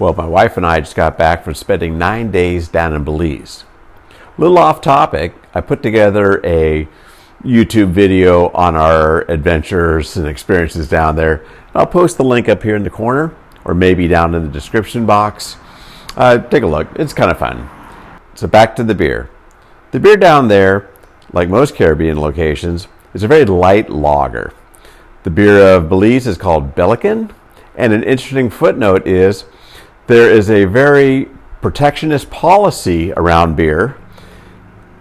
Well, my wife and I just got back from spending 9 days down in Belize. A little off topic, I put together a YouTube video on our adventures and experiences down there. I'll post the link up here in the corner or maybe down in the description box. Take a look. It's kind of fun. So back to the beer. The beer down there, like most Caribbean locations, is a very light lager. The beer of Belize is called Belize, and an interesting footnote is there is a very protectionist policy around beer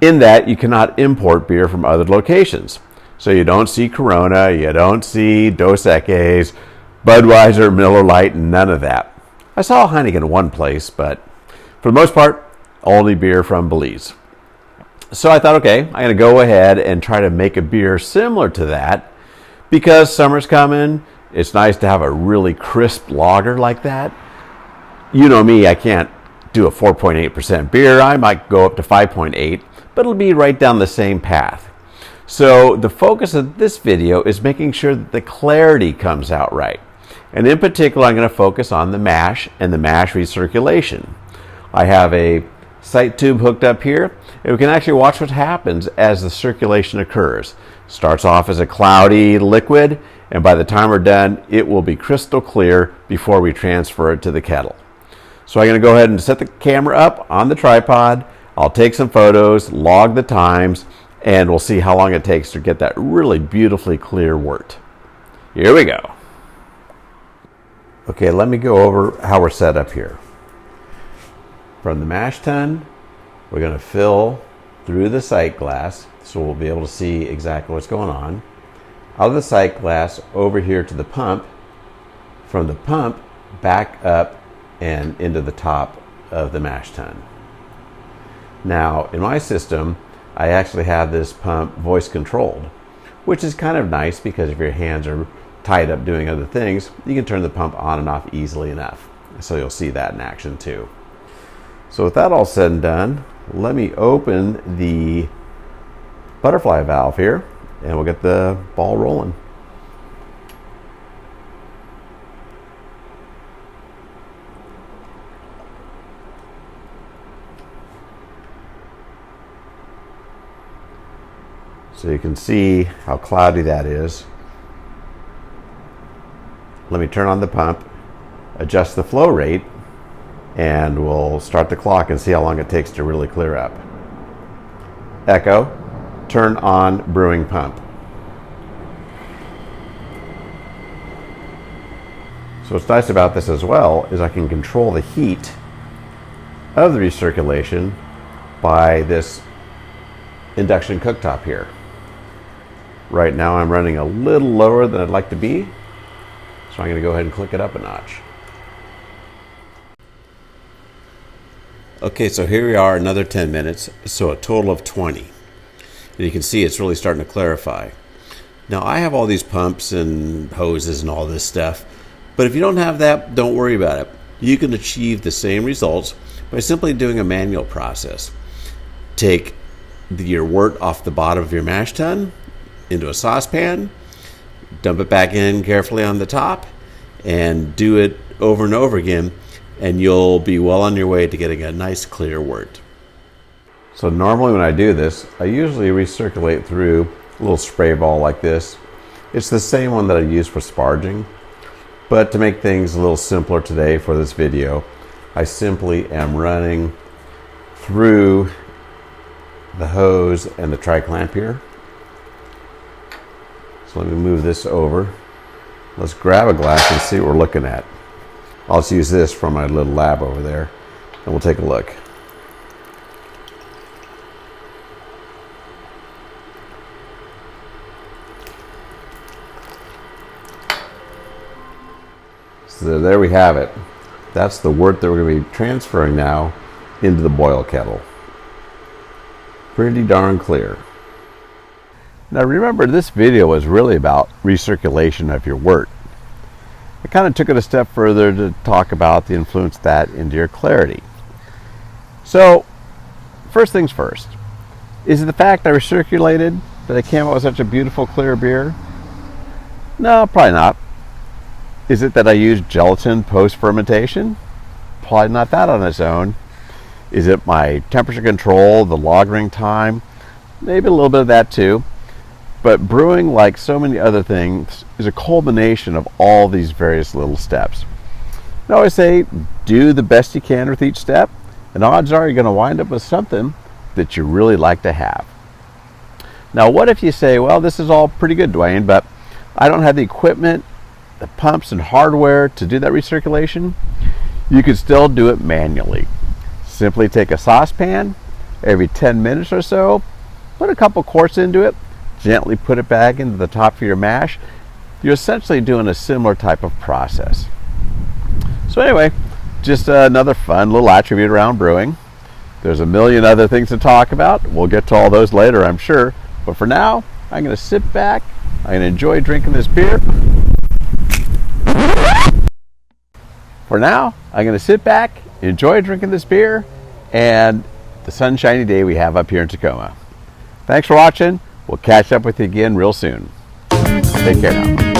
in that you cannot import beer from other locations. So you don't see Corona, you don't see Dos Equis, Budweiser, Miller Lite, none of that. I saw Heineken in one place, but for the most part, only beer from Belize. So I thought, okay, I'm going to go ahead and try to make a beer similar to that because summer's coming. It's nice to have a really crisp lager like that. You know me, I can't do a 4.8% beer. I might go up to 5.8, but it'll be right down the same path. So the focus of this video is making sure that the clarity comes out right. And in particular, I'm going to focus on the mash and the mash recirculation. I have a sight tube hooked up here, and we can actually watch what happens as the circulation occurs. Starts off as a cloudy liquid, and by the time we're done, it will be crystal clear before we transfer it to the kettle. So I'm going to go ahead and set the camera up on the tripod. I'll take some photos, log the times, and we'll see how long it takes to get that really beautifully clear wort. Here we go. Okay, let me go over how we're set up here. From the mash tun, we're going to fill through the sight glass, so we'll be able to see exactly what's going on. Out of the sight glass, over here to the pump. From the pump, back up and into the top of the mash tun. Now, in my system, I actually have this pump voice controlled, which is kind of nice because if your hands are tied up doing other things, you can turn the pump on and off easily enough. So you'll see that in action too. So with that all said and done, let me open the butterfly valve here and we'll get the ball rolling. So you can see how cloudy that is. Let me turn on the pump, adjust the flow rate, and we'll start the clock and see how long it takes to really clear up. Echo, turn on brewing pump. So what's nice about this as well is I can control the heat of the recirculation by this induction cooktop here. Right now I'm running a little lower than I'd like to be, so I'm going to go ahead and click it up a notch. Okay, so here we are, another 10 minutes, so a total of 20. And you can see it's really starting to clarify. Now I have all these pumps and hoses and all this stuff, but if you don't have that, don't worry about it. You can achieve the same results by simply doing a manual process. Take your wort off the bottom of your mash tun into a saucepan, dump it back in carefully on the top, and do it over and over again, and you'll be well on your way to getting a nice clear wort. So normally when I do this, I usually recirculate through a little spray ball like this. It's the same one that I use for sparging, but to make things a little simpler today for this video, I simply am running through the hose and the tri-clamp here. So let me move this over. Let's grab a glass and see what we're looking at. I'll just use this from my little lab over there, and we'll take a look. So there we have it. That's the wort that we're going to be transferring now into the boil kettle. Pretty darn clear. Now remember, this video was really about recirculation of your wort. I kind of took it a step further to talk about the influence of that into your clarity. So, first things first. Is it the fact I recirculated that I came out with such a beautiful clear beer? No, probably not. Is it that I used gelatin post-fermentation? probably not that on its own. Is it my temperature control, the lagering time? Maybe a little bit of that too. But brewing, like so many other things, is a culmination of all these various little steps. I always say, do the best you can with each step, and odds are you're going to wind up with something that you really like to have. Now, what if you say, well, this is all pretty good, Dwayne, but I don't have the equipment, the pumps and hardware to do that recirculation? You could still do it manually. Simply take a saucepan, every 10 minutes or so, put a couple quarts into it, gently put it back into the top of your mash. You're essentially doing a similar type of process. So anyway, just another fun little attribute around brewing. There's a million other things to talk about. We'll get to all those later, I'm sure. But for now, I'm going to sit back. I'm going to enjoy drinking this beer. And the sunshiny day we have up here in Tacoma. Thanks for watching. We'll catch up with you again real soon. Take care now.